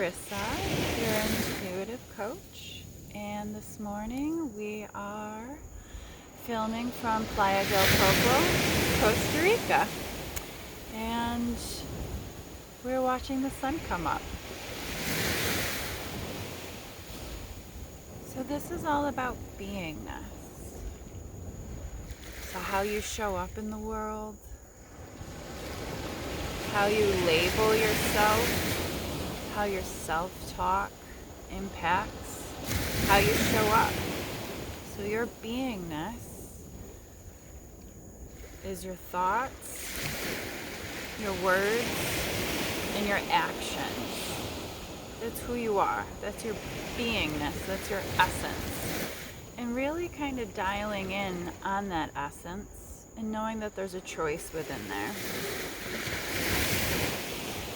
Carissa, your intuitive coach, and this morning we are filming from Playa del Coco, Costa Rica, and we're watching the sun come up. So this is all about beingness. So how you show up in the world, how you label yourself, how your self-talk impacts how you show up. So your beingness is your thoughts, your words, and your actions. That's who you are. That's your beingness. That's your essence. And really kind of dialing in on that essence and knowing that there's a choice within there.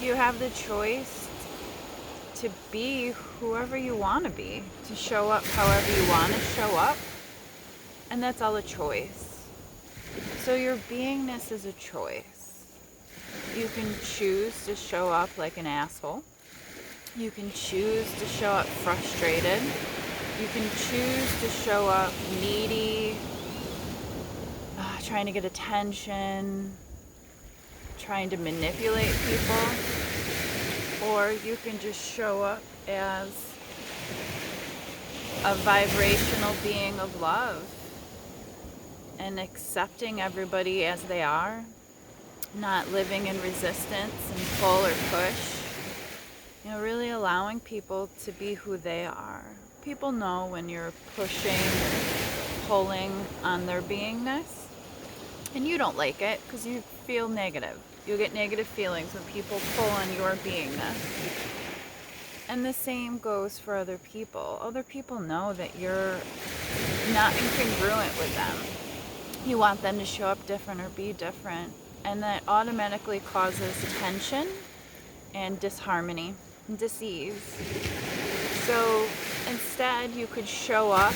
You have the choice to be whoever you want to be, to show up however you want to show up, and that's all a choice. So your beingness is a choice. You can choose to show up like an asshole. You can choose to show up frustrated. You can choose to show up needy, trying to get attention, trying to manipulate people. Or you can just show up as a vibrational being of love and accepting everybody as they are, not living in resistance and pull or push. You know, really allowing people to be who they are. People know when you're pushing, pulling on their beingness, and you don't like it because you feel negative. You'll get negative feelings when people pull on your beingness. And the same goes for other people. Other people know that you're not incongruent with them. You want them to show up different or be different. And that automatically causes tension and disharmony and dis-ease. So instead, you could show up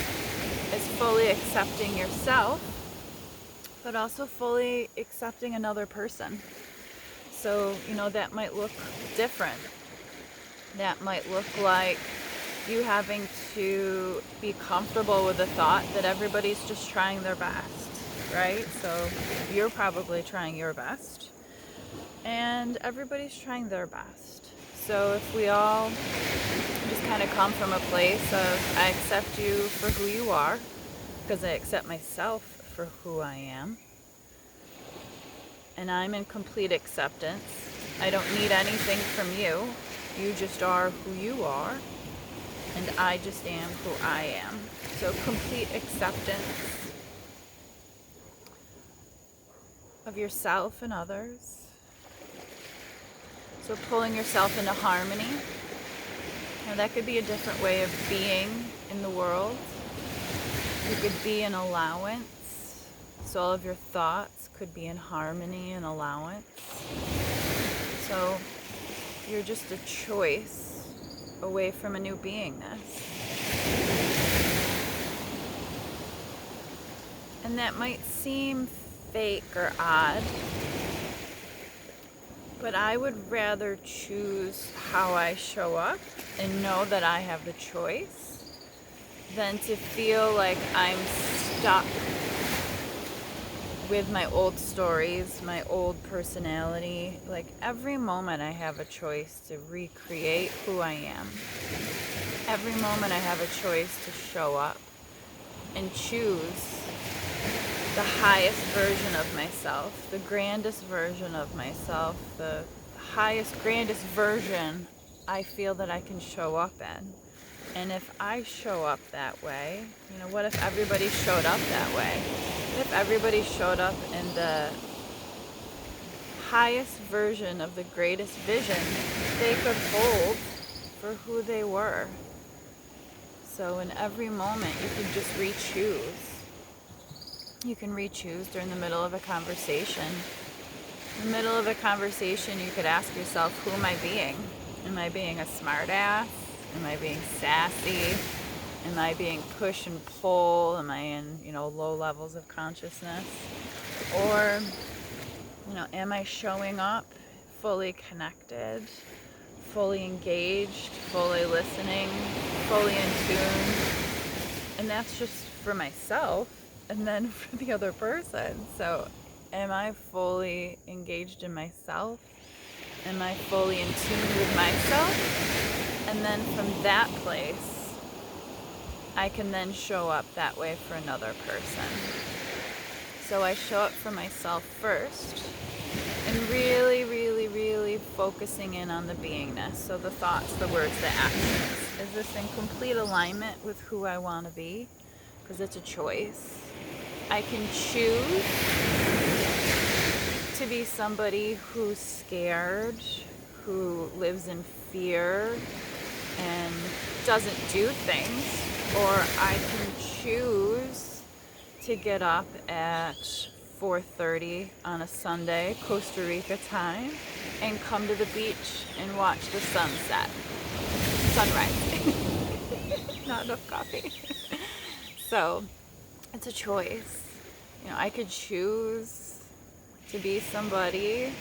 as fully accepting yourself, but also fully accepting another person. So, you know, that might look different. That might look like you having to be comfortable with the thought that everybody's just trying their best, right? So you're probably trying your best, and everybody's trying their best. So if we all just kind of come from a place of, I accept you for who you are, because I accept myself for who I am, and I'm in complete acceptance. I don't need anything from you. You just are who you are, and I just am who I am. So complete acceptance of yourself and others. So pulling yourself into harmony. Now that could be a different way of being in the world. You could be an allowance. So all of your thoughts could be in harmony and allowance. So you're just a choice away from a new beingness. And that might seem fake or odd, but I would rather choose how I show up and know that I have the choice than to feel like I'm stuck with my old stories, my old personality. Like every moment I have a choice to recreate who I am. Every moment I have a choice to show up and choose the highest version of myself, the grandest version of myself, the highest, grandest version I feel that I can show up in. And if I show up that way, you know, what if everybody showed up that way? If everybody showed up in the highest version of the greatest vision they could hold for who they were. So in every moment you can just re-choose. You can re-choose during the middle of a conversation. In the middle of a conversation you could ask yourself, who am I being? Am I being a smart ass? Am I being sassy? Am I being push and pull? Am I in, you know, low levels of consciousness? Or, you know, am I showing up fully connected, fully engaged, fully listening, fully in tune. And that's just for myself and then for the other person. So am I fully engaged in myself? Am I fully in tune with myself? And then from that place, I can then show up that way for another person. So I show up for myself first and really, really, really focusing in on the beingness. So the thoughts, the words, the actions. Is this in complete alignment with who I want to be? Because it's a choice. I can choose to be somebody who's scared, who lives in fear and doesn't do things, or I can choose to get up at 4:30 on a Sunday, Costa Rica time, and come to the beach and watch the sunrise. Not enough coffee. So it's a choice. I could choose to be somebody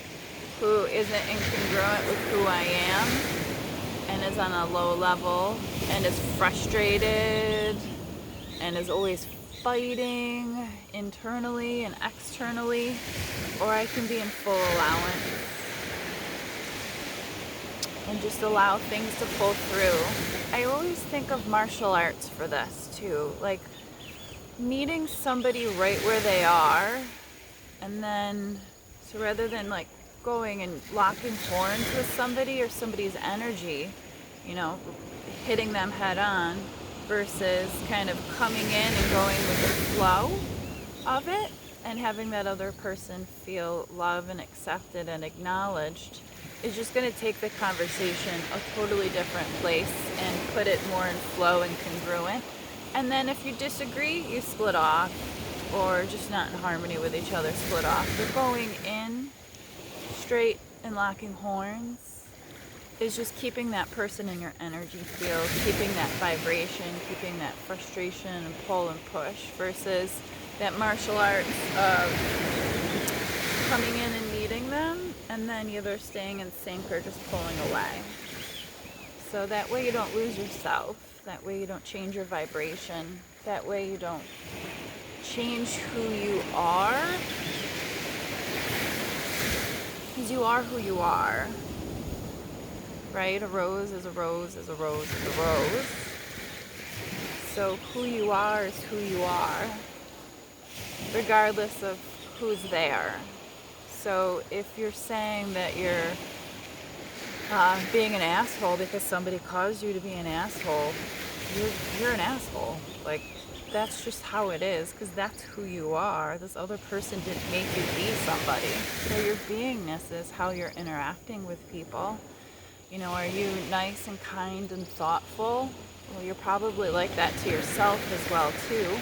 who isn't incongruent with who I am and is on a low level and is frustrated and is always fighting internally and externally, or I can be in full allowance and just allow things to pull through. I always think of martial arts for this too, like meeting somebody right where they are, and then so rather than like going and locking horns with somebody or somebody's energy, hitting them head on, versus kind of coming in and going with the flow of it and having that other person feel loved and accepted and acknowledged, is just going to take the conversation a totally different place and put it more in flow and congruent. And then if you disagree, you split off, or just not in harmony with each other, split off. But going in straight and locking horns is just keeping that person in your energy field, keeping that vibration, keeping that frustration and pull and push, versus that martial arts of coming in and meeting them and then either staying in sync or just pulling away. So that way you don't lose yourself. That way you don't change your vibration. That way you don't change who you are. Because you are who you are. Right? A rose is a rose is a rose is a rose. So who you are is who you are, regardless of who's there. So if you're saying that you're being an asshole because somebody caused you to be an asshole, you're an asshole. Like, that's just how it is, because that's who you are. This other person didn't make you be somebody. So your beingness is how you're interacting with people. Are you nice and kind and thoughtful? Well, you're probably like that to yourself as well, too.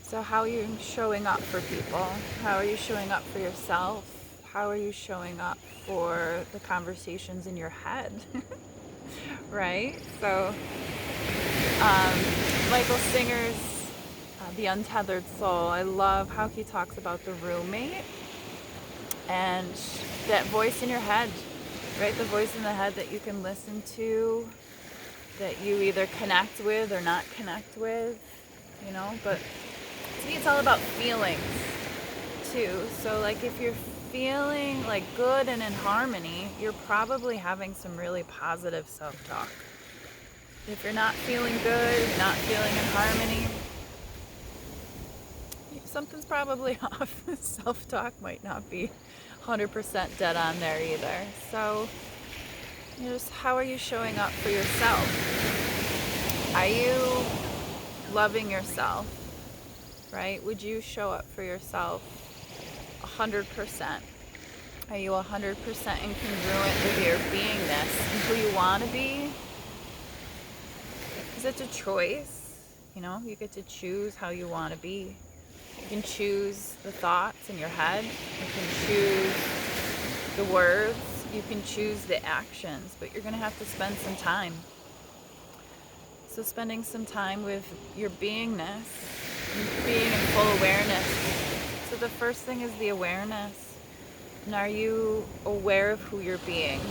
So how are you showing up for people? How are you showing up for yourself? How are you showing up for the conversations in your head? Right? So Michael Singer's The Untethered Soul, I love how he talks about the roommate and that voice in your head, right? The voice in the head that you can listen to, that you either connect with or not connect with, but to me it's all about feelings too. So like if you're feeling like good and in harmony, you're probably having some really positive self-talk. If you're not feeling good, not feeling in harmony, something's probably off. Self-talk might not be 100% dead on there either. So, just how are you showing up for yourself? Are you loving yourself? Right? Would you show up for yourself 100%? Are you 100% incongruent with your beingness and who you want to be? Because it's a choice. You get to choose how you want to be. You can choose the thoughts in your head. You can choose the words. You can choose the actions. But you're going to have to spend some time. So spending some time with your beingness, being in full awareness. So the first thing is the awareness. And are you aware of who you're being?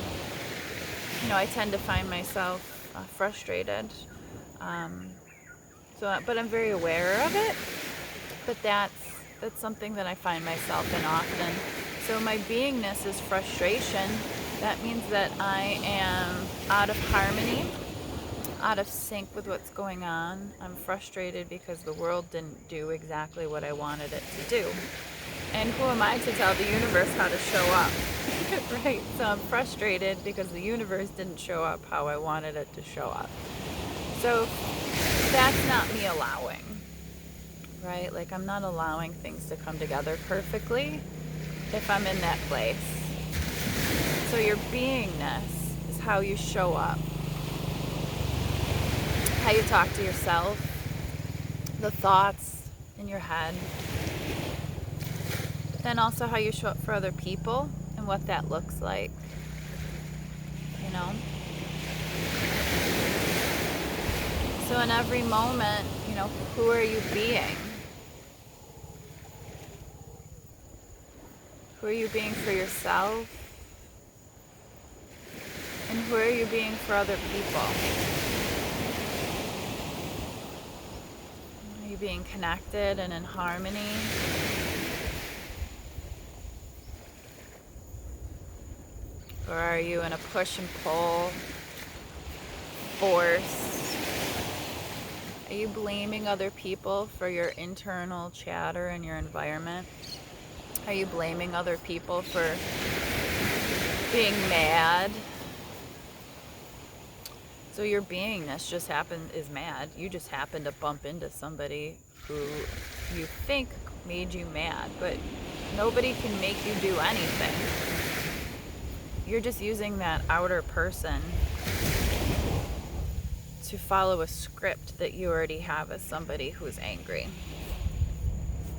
I tend to find myself frustrated. Um, but I'm very aware of it. But that's something that I find myself in often. So my beingness is frustration. That means that I am out of harmony, out of sync with what's going on. I'm frustrated because the world didn't do exactly what I wanted it to do. And who am I to tell the universe how to show up? Right? So I'm frustrated because the universe didn't show up how I wanted it to show up. So that's not me allowing, right? Like, I'm not allowing things to come together perfectly if I'm in that place. So your beingness is how you show up, how you talk to yourself, the thoughts in your head, then also how you show up for other people and what that looks like, you know? So in every moment, who are you being? Who are you being for yourself? And who are you being for other people? Are you being connected and in harmony? Or are you in a push and pull, force? Are you blaming other people for your internal chatter in your environment? Are you blaming other people for being mad? So your beingness is mad. You just happen to bump into somebody who you think made you mad, but nobody can make you do anything. You're just using that outer person to follow a script that you already have as somebody who's angry,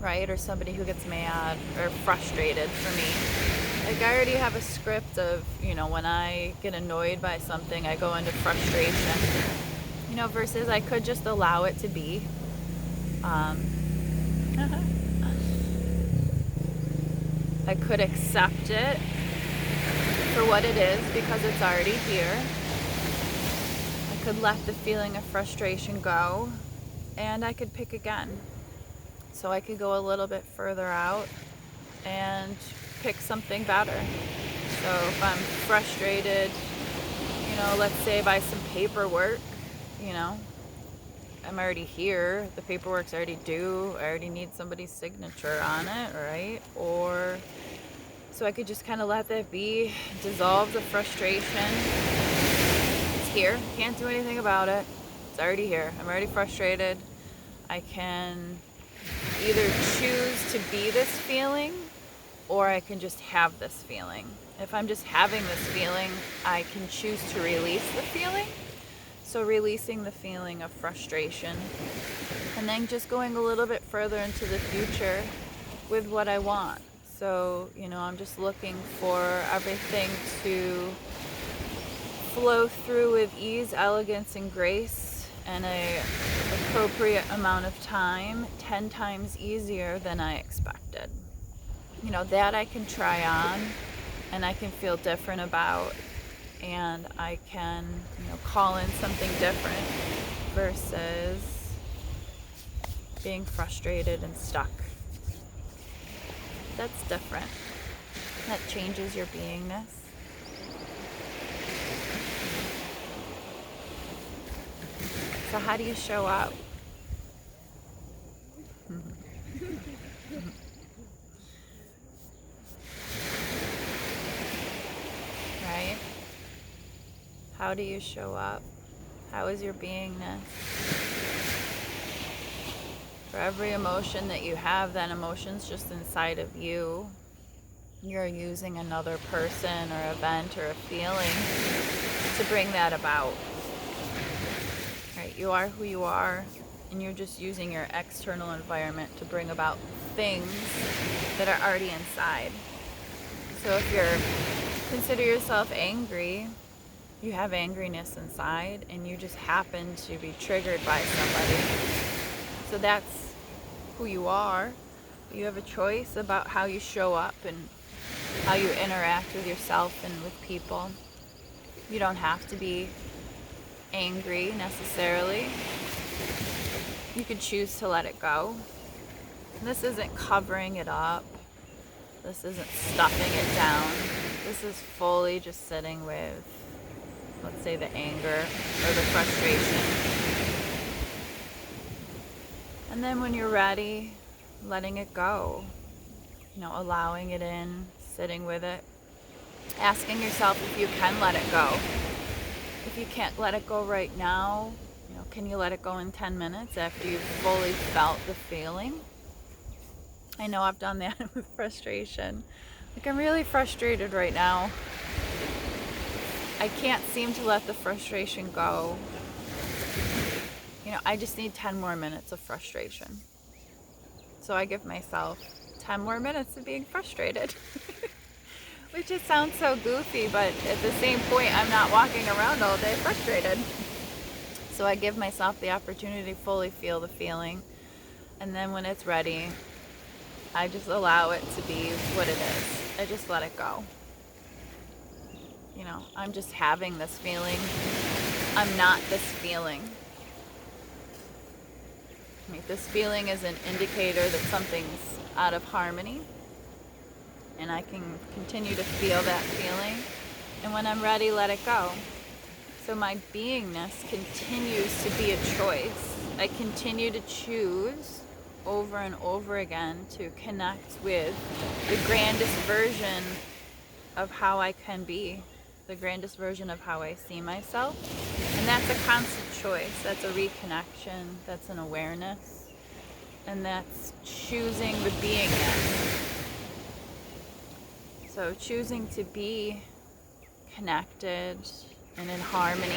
right? Or somebody who gets mad or frustrated. For me, like, I already have a script of, when I get annoyed by something, I go into frustration, versus I could just allow it to be. I could accept it for what it is because it's already here. I could let the feeling of frustration go, and I could pick again. So I could go a little bit further out and pick something better. So if I'm frustrated, let's say by some paperwork, I'm already here, the paperwork's already due, I already need somebody's signature on it, right? Or so I could just kind of let that be, dissolve the frustration. It's here, can't do anything about it. It's already here. I'm already frustrated. I can either choose to be this feeling, or I can just have this feeling. If I'm just having this feeling, I can choose to release the feeling. So releasing the feeling of frustration, and then just going a little bit further into the future with what I want. So, I'm just looking for everything to flow through with ease, elegance, and grace, and a appropriate amount of time, 10 times easier than I expected. That I can try on, and I can feel different about, and I can, call in something different versus being frustrated and stuck. That's different. That changes your beingness. So how do you show up? Right? How do you show up? How is your beingness? For every emotion that you have, that emotion's just inside of you. You're using another person or event or a feeling to bring that about. Right? You are who you are, and you're just using your external environment to bring about things that are already inside. So if consider yourself angry, you have angriness inside, and you just happen to be triggered by somebody. So that's who you are. You have a choice about how you show up and how you interact with yourself and with people. You don't have to be angry necessarily. You could choose to let it go. This isn't covering it up. This isn't stuffing it down. This is fully just sitting with, let's say, the anger or the frustration. And then when you're ready, letting it go. Allowing it in, sitting with it. Asking yourself if you can let it go. If you can't let it go right now, can you let it go in 10 minutes after you've fully felt the feeling? I know I've done that with frustration. Like, I'm really frustrated right now. I can't seem to let the frustration go. I just need 10 more minutes of frustration. So I give myself 10 more minutes of being frustrated. Which just sounds so goofy, but at the same point, I'm not walking around all day frustrated. So I give myself the opportunity to fully feel the feeling. And then when it's ready, I just allow it to be what it is. I just let it go. I'm just having this feeling. I'm not this feeling. This feeling is an indicator that something's out of harmony. And I can continue to feel that feeling. And when I'm ready, let it go. So my beingness continues to be a choice. I continue to choose over and over again to connect with the grandest version of how I can be, the grandest version of how I see myself. And that's a constant choice. That's a reconnection. That's an awareness. And that's choosing the beingness. So choosing to be connected and in harmony,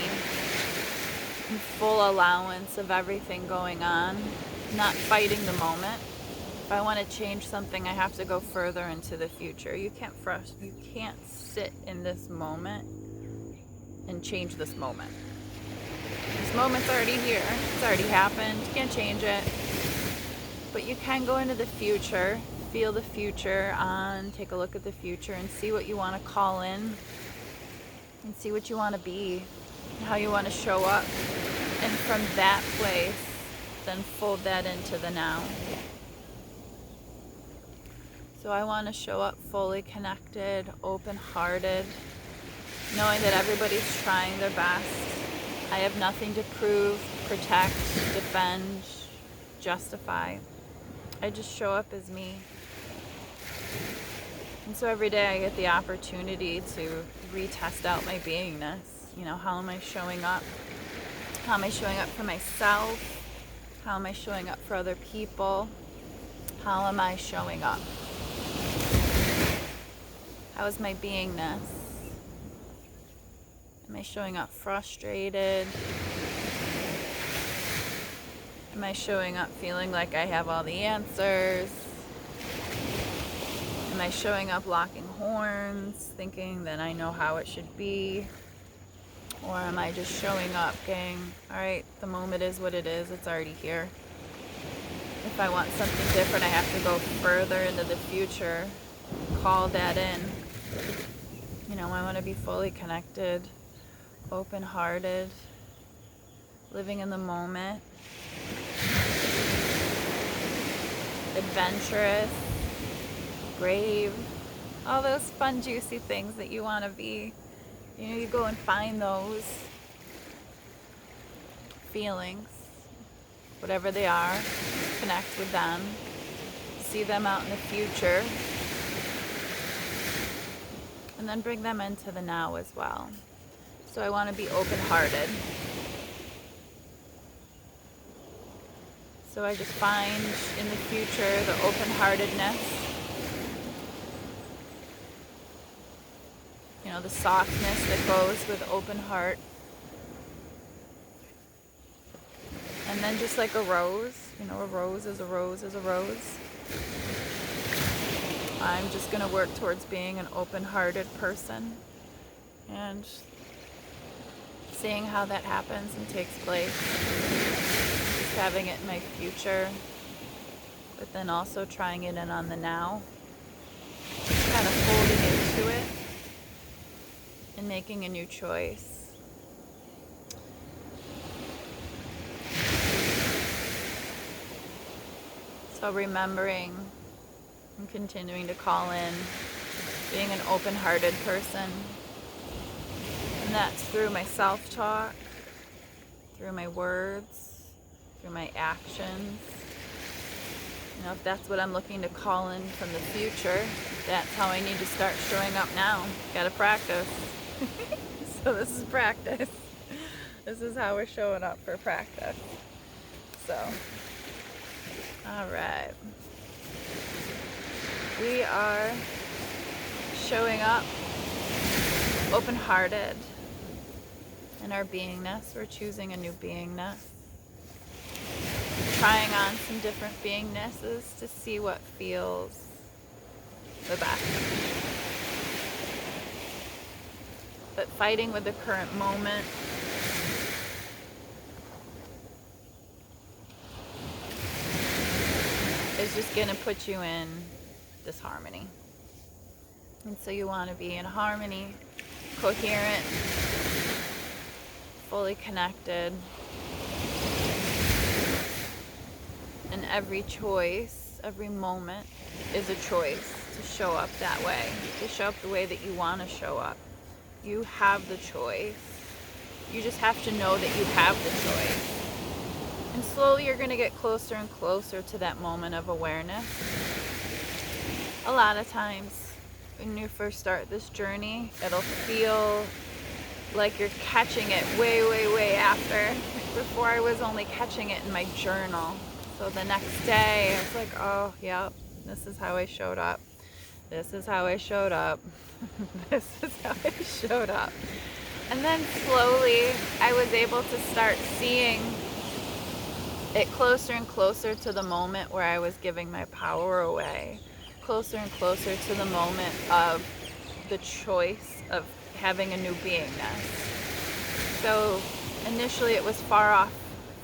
in full allowance of everything going on, not fighting the moment. If I want to change something, I have to go further into the future. You can't sit in this moment and change this moment. This moment's already here. It's already happened. You can't change it. But you can go into the future, feel the future on, take a look at the future and see what you want to call in and see what you want to be and how you want to show up. And from that place, then fold that into the now. So I want to show up fully connected, open-hearted, knowing that everybody's trying their best. I have nothing to prove, protect, defend, justify. I just show up as me. And so every day I get the opportunity to retest out my beingness. How am I showing up? How am I showing up for myself? How am I showing up for other people? How am I showing up? How is my beingness? Am I showing up frustrated? Am I showing up feeling like I have all the answers? Am I showing up locking horns, thinking that I know how it should be? Or am I just showing up going, all right, the moment is what it is, it's already here. If I want something different, I have to go further into the future, call that in. I want to be fully connected, open-hearted, living in the moment, adventurous, brave, all those fun, juicy things that you want to be. You go and find those feelings, whatever they are, connect with them, see them out in the future, and then bring them into the now as well. So I want to be open-hearted. So I just find in the future the open-heartedness, the softness that goes with open heart. And then just like a rose, a rose is a rose is a rose. I'm just going to work towards being an open-hearted person and seeing how that happens and takes place. Just having it in my future, but then also trying it in on the now. Just kind of holding it making a new choice. So remembering and continuing to call in being an open-hearted person. And that's through my self-talk, through my words, through my actions. You know, if that's what I'm looking to call in from the future, that's how I need to start showing up now. Gotta practice. So this is practice. This is how we're showing up for practice. So, all right. We are showing up open-hearted in our beingness. We're choosing a new beingness. Trying on some different beingnesses to see what feels the best. But fighting with the current moment is just going to put you in disharmony. And so you want to be in harmony, coherent, fully connected. And every choice, every moment is a choice to show up that way, to show up the way that you want to show up. You have the choice. You just have to know that you have the choice. And slowly you're going to get closer and closer to that moment of awareness. A lot of times when you first start this journey, it'll feel like you're catching it way, way, way after. Before I was only catching it in my journal. So the next day I was like, oh, yep, this is how I showed up. This is how I showed up. This is how I showed up. And then slowly I was able to start seeing it closer and closer to the moment where I was giving my power away. Closer and closer to the moment of the choice of having a new beingness. So initially it was far off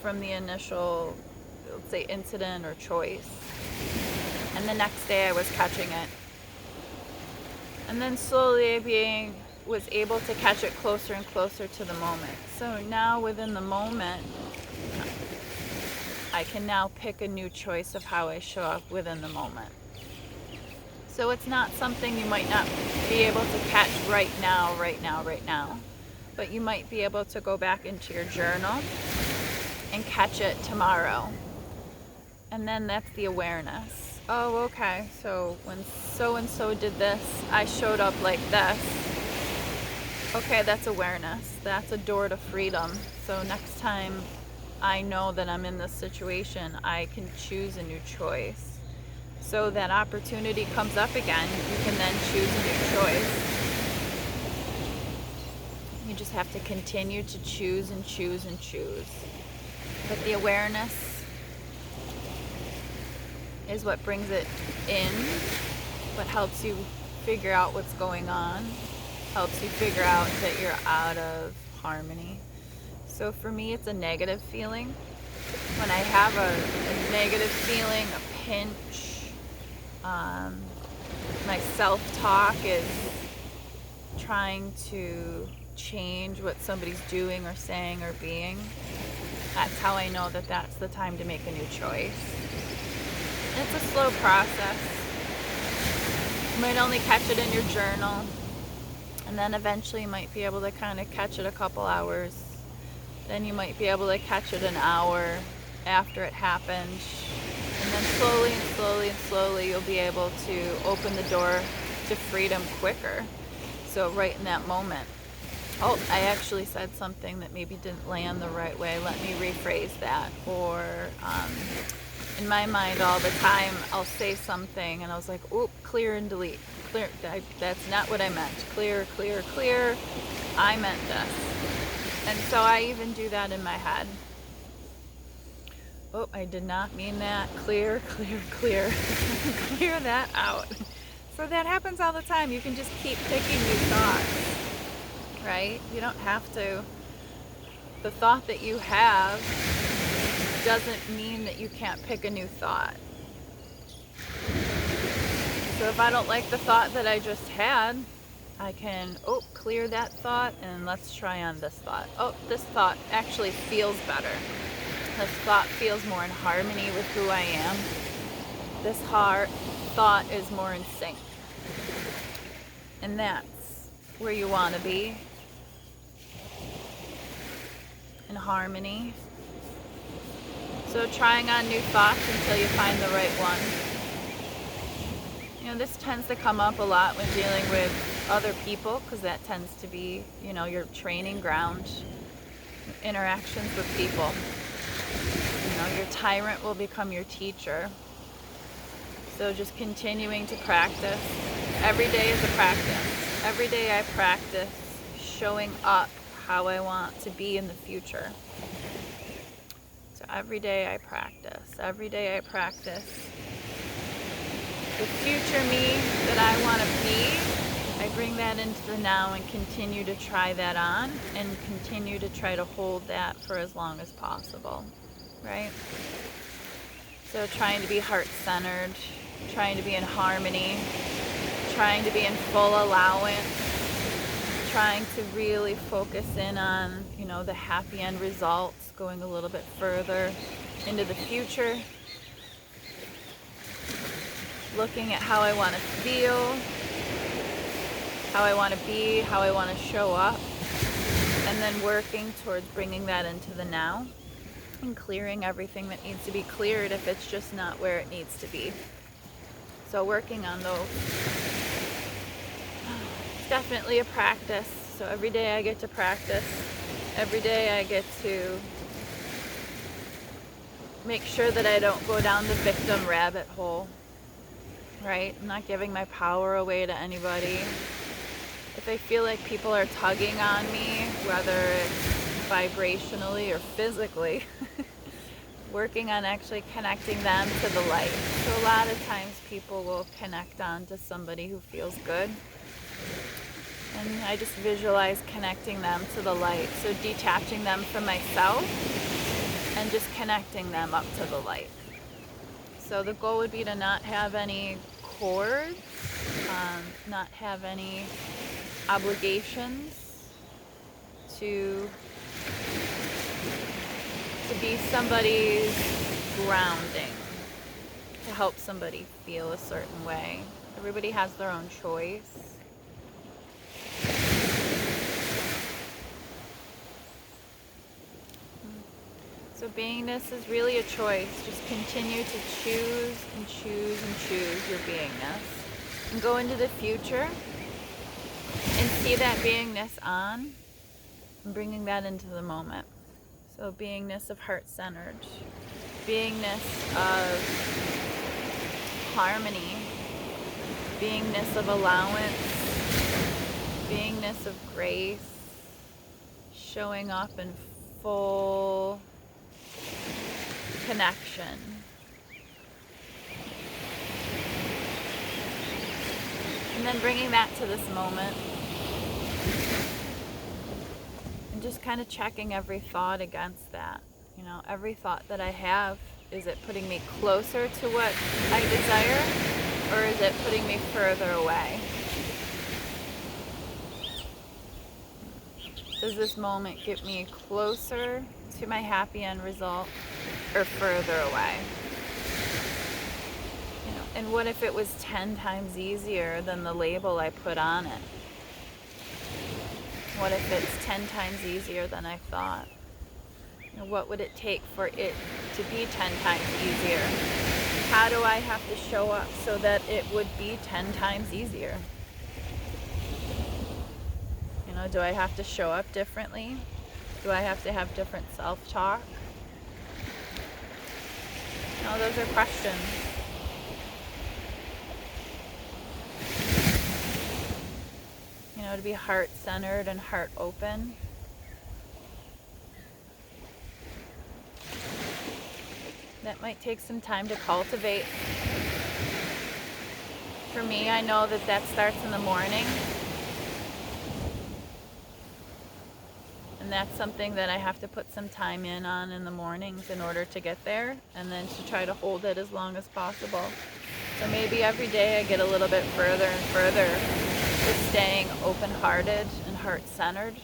from the initial, let's say, incident or choice. And the next day I was catching it. And then slowly was able to catch it closer and closer to the moment. So now within the moment, I can now pick a new choice of how I show up within the moment. So it's not something you might not be able to catch right now, but you might be able to go back into your journal and catch it tomorrow. And then that's the awareness. Oh, okay, so when so-and-so did this, I showed up like this. Okay, that's awareness. That's a door to freedom. So next time I know that I'm in this situation, I can choose a new choice. So that opportunity comes up again, you can then choose a new choice. You just have to continue to choose and choose and choose. But the awareness is what brings it in, what helps you figure out what's going on, helps you figure out that you're out of harmony. So for me, it's a negative feeling. When I have a negative feeling, a pinch, my self-talk is trying to change what somebody's doing or saying or being. That's how I know that that's the time to make a new choice. It's a slow process. You might only catch it in your journal, and then eventually you might be able to kind of catch it a couple hours. Then you might be able to catch it an hour after it happened. And then slowly and slowly and slowly you'll be able to open the door to freedom quicker. So right in that moment. Oh, I actually said something that maybe didn't land the right way. Let me rephrase that. Or in my mind all the time, I'll say something and I was like, oop, clear and delete. Clear, that's not what I meant. Clear, clear, clear. I meant this. And so I even do that in my head. Oh, I did not mean that. Clear, clear, clear. Clear that out. So that happens all the time. You can just keep picking new thoughts, right? You don't have to. The thought that you have doesn't mean that you can't pick a new thought. So if I don't like the thought that I just had, I can, clear that thought and let's try on this thought. This thought actually feels better. This thought feels more in harmony with who I am. This thought is more in sync. And that's where you want to be. In harmony. So trying on new thoughts until you find the right one. This tends to come up a lot when dealing with other people, because that tends to be, your training ground, interactions with people. Your tyrant will become your teacher. So just continuing to practice. Every day is a practice. Every day I practice showing up how I want to be in the future. So every day I practice. Every day I practice the future me that I want to be. I bring that into the now and continue to try that on and continue to try to hold that for as long as possible, right? So trying to be heart-centered, trying to be in harmony, trying to be in full allowance, trying to really focus in on, the happy end results, going a little bit further into the future, looking at how I want to feel, how I want to be, how I want to show up, and then working towards bringing that into the now and clearing everything that needs to be cleared if it's just not where it needs to be. So working on those. It's definitely a practice. So every day I get to practice. Every day I get to make sure that I don't go down the victim rabbit hole. Right? I'm not giving my power away to anybody. If I feel like people are tugging on me, whether it's vibrationally or physically, working on actually connecting them to the light. So a lot of times people will connect on to somebody who feels good. And I just visualize connecting them to the light. So detaching them from myself and just connecting them up to the light. So the goal would be to not have any cords, not have any obligations, to be somebody's grounding, to help somebody feel a certain way. Everybody has their own choice. So beingness is really a choice. Just continue to choose and choose and choose your beingness. And go into the future and see that beingness on and bringing that into the moment. So beingness of heart-centered, beingness of harmony, beingness of allowance, beingness of grace, showing up in full connection. And then bringing that to this moment. And just kind of checking every thought against that. Every thought that I have, is it putting me closer to what I desire, or is it putting me further away? Does this moment get me closer to my happy end result or further away? And what if it was 10 times easier than the label I put on it? What if it's 10 times easier than I thought? What would it take for it to be 10 times easier? How do I have to show up so that it would be 10 times easier? Do I have to show up differently? Do I have to have different self-talk? Those are questions. To be heart-centered and heart-open. That might take some time to cultivate. For me, I know that starts in the morning. And that's something that I have to put some time in the mornings in order to get there, and then to try to hold it as long as possible. So maybe every day I get a little bit further and further Just staying open-hearted and heart-centered.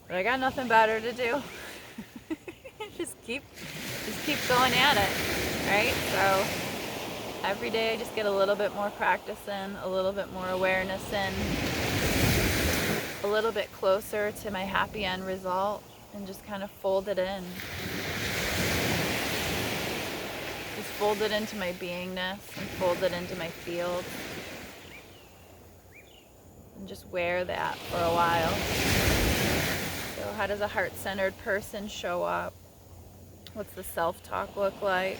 But I got nothing better to do. just keep going at it, right? So every day I just get a little bit more practice in, a little bit more awareness in, a little bit closer to my happy end result, and just kind of fold it in. Just fold it into my beingness and fold it into my field. And just wear that for a while. So how does a heart-centered person show up? What's the self-talk look like?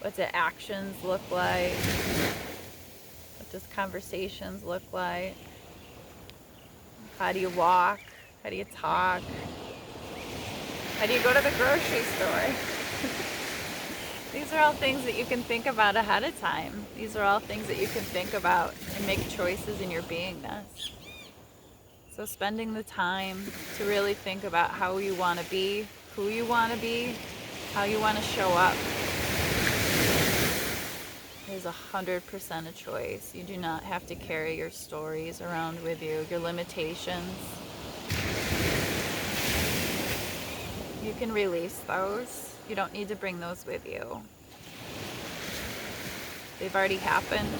What's the actions look like? What does conversations look like? How do you walk? How do you talk? How do you go to the grocery store? These are all things that you can think about ahead of time. These are all things that you can think about and make choices in your beingness. So spending the time to really think about how you want to be, who you want to be, how you want to show up is 100% a choice. You do not have to carry your stories around with you, your limitations. You can release those. You don't need to bring those with you. They've already happened,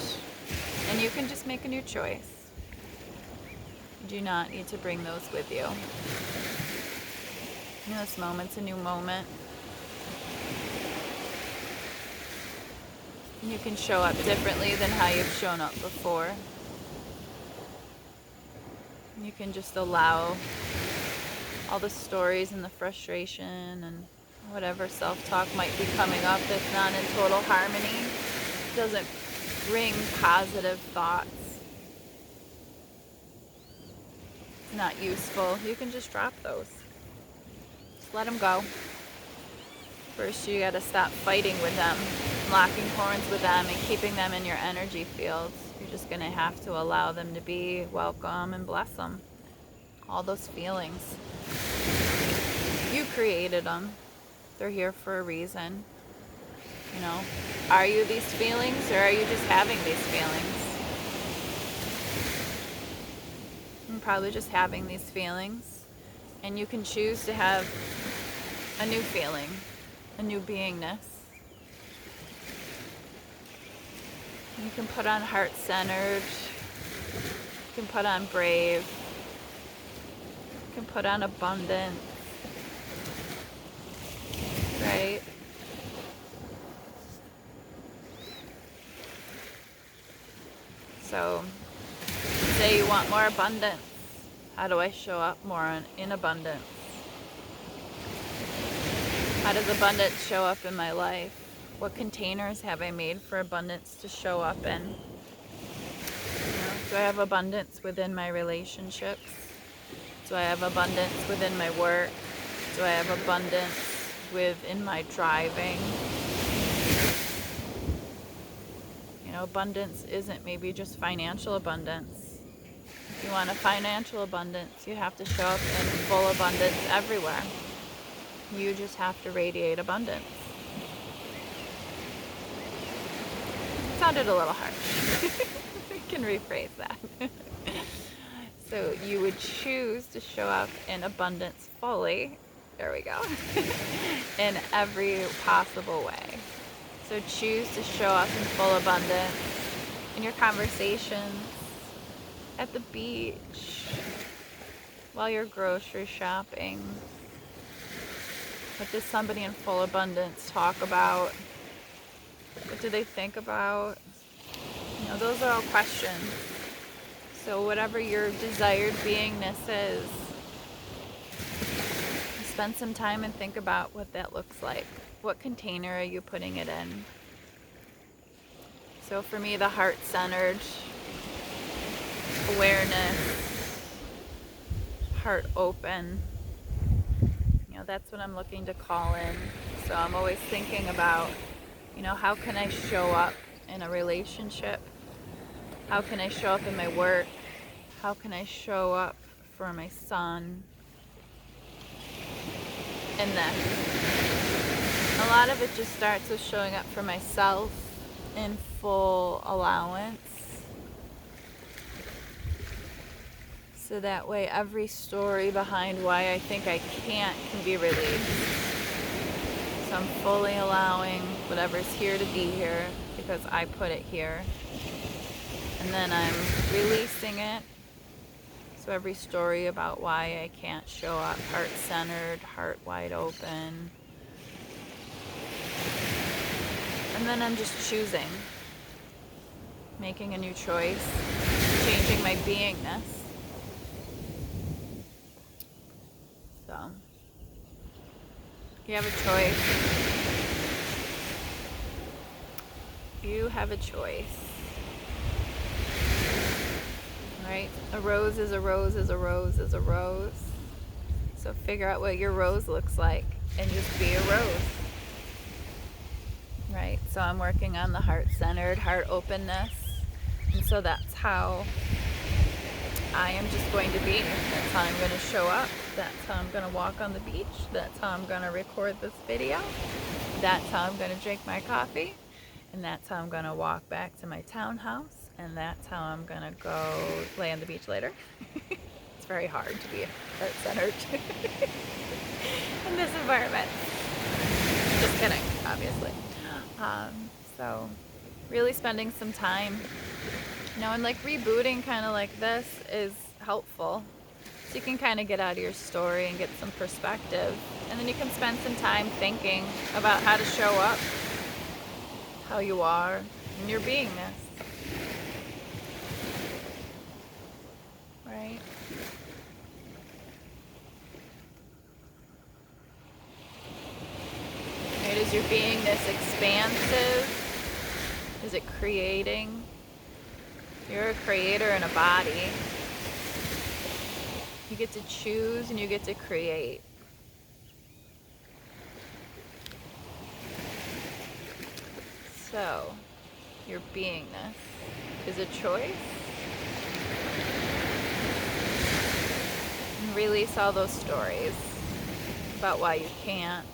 and you can just make a new choice. You do not need to bring those with you. And this moment's a new moment. You can show up differently than how you've shown up before. You can just allow all the stories and the frustration and whatever self-talk might be coming up that's not in total harmony, doesn't bring positive thoughts, it's not useful. You can just drop those. Just let them go. First, you gotta stop fighting with them, locking horns with them, and keeping them in your energy fields. You're just gonna have to allow them to be, welcome, and bless them. All those feelings. You created them. They're here for a reason. You know, are you these feelings, or are you just having these feelings? You're probably just having these feelings, and you can choose to have a new feeling, a new beingness. You can put on heart-centered, you can put on brave, you can put on abundant, right? So, say you want more abundance. How do I show up more in abundance? How does abundance show up in my life? What containers have I made for abundance to show up in? Do I have abundance within my relationships? Do I have abundance within my work? Do I have abundance within my driving? You know, abundance isn't maybe just financial abundance. If you want a financial abundance, you have to show up in full abundance everywhere. You just have to radiate abundance. Sounded a little harsh. We can rephrase that. So you would choose to show up in abundance fully. There we go. In every possible way. So choose to show up in full abundance in your conversations, at the beach, while you're grocery shopping. What does somebody in full abundance talk about? What do they think about? You know, those are all questions. So whatever your desired beingness is, spend some time and think about what that looks like. What container are you putting it in? So for me, the heart-centered awareness, heart open, you know, that's what I'm looking to call in. So I'm always thinking about, you know, how can I show up in a relationship? How can I show up in my work? How can I show up for my son? And then, lot of it just starts with showing up for myself in full allowance. So that way every story behind why I think I can't can be released. So I'm fully allowing whatever's here to be here because I put it here. And then I'm releasing it. So every story about why I can't show up heart-centered, heart wide open. And then I'm just choosing, making a new choice, changing my beingness. So, you have a choice. You have a choice. Right? A rose is a rose is a rose is a rose. So figure out what your rose looks like and just be a rose. Right? So I'm working on the heart-centered, heart openness. And so that's how I am just going to be. That's how I'm going to show up. That's how I'm going to walk on the beach. That's how I'm going to record this video. That's how I'm going to drink my coffee. And that's how I'm going to walk back to my townhouse. And that's how I'm going to go lay on the beach later. It's very hard to be heart-centered in this environment. Just kidding, obviously. So really spending some time, and like rebooting kind of like this is helpful. So you can kind of get out of your story and get some perspective. And then you can spend some time thinking about how to show up, how you are, in your beingness. Right? Right? Is your beingness expansive? Is it creating? You're a creator in a body. You get to choose and you get to create. So, your beingness is a choice. And release all those stories about why you can't,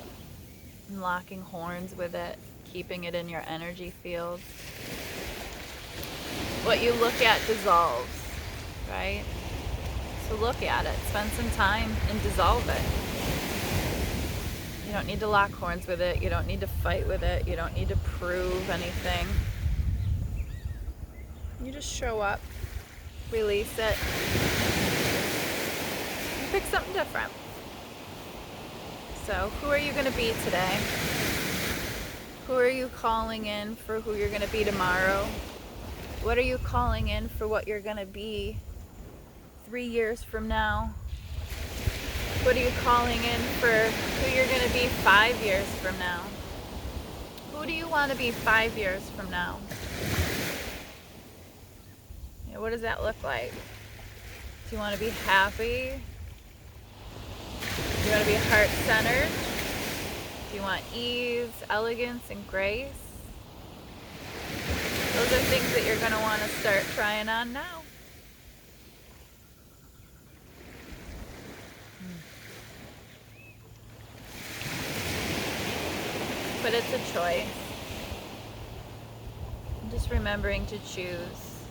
and locking horns with it, keeping it in your energy field. What you look at dissolves, right? So look at it, spend some time and dissolve it. You don't need to lock horns with it. You don't need to fight with it. You don't need to prove anything. You just show up, release it, and pick something different. So who are you going to be today? Who are you calling in for who you're going to be tomorrow? What are you calling in for what you're going to be 3 years from now? What are you calling in for who you're going to be 5 years from now? Who do you want to be 5 years from now? What does that look like? Do you want to be happy? Do you want to be heart-centered? Do you want ease, elegance, and grace? Those are things that you're going to want to start trying on now. But it's a choice. And just remembering to choose.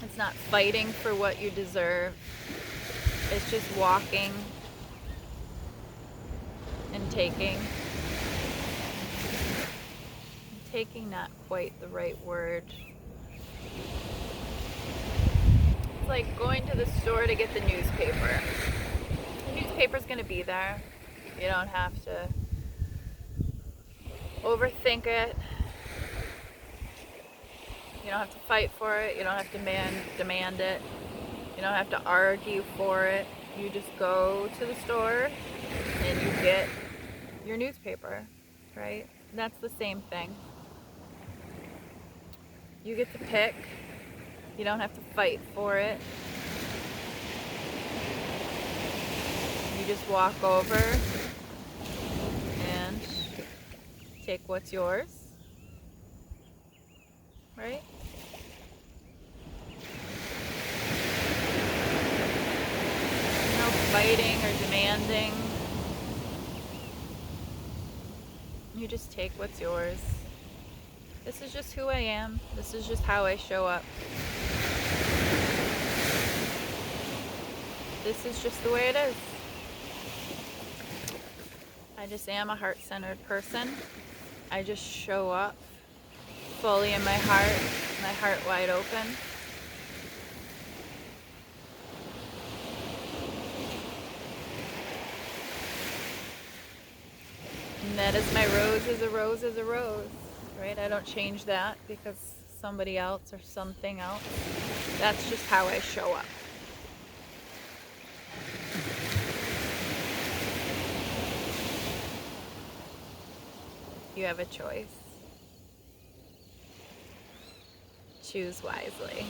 It's not fighting for what you deserve. It's just walking and taking. Taking, not quite the right word. It's like going to the store to get the newspaper. The newspaper's going to be there. You don't have to overthink it. You don't have to fight for it. You don't have to demand it. You don't have to argue for it. You just go to the store and you get your newspaper, right? That's the same thing. You get to pick. You don't have to fight for it. You just walk over and take what's yours, right? No fighting or demanding. just take what's yours. This is just who I am. This is just how I show up. This is just the way it is. I just am a heart-centered person. I just show up fully in my heart wide open. And that is my rose is a rose is a rose, right? I don't change that because somebody else or something else. That's just how I show up. You have a choice. Choose wisely.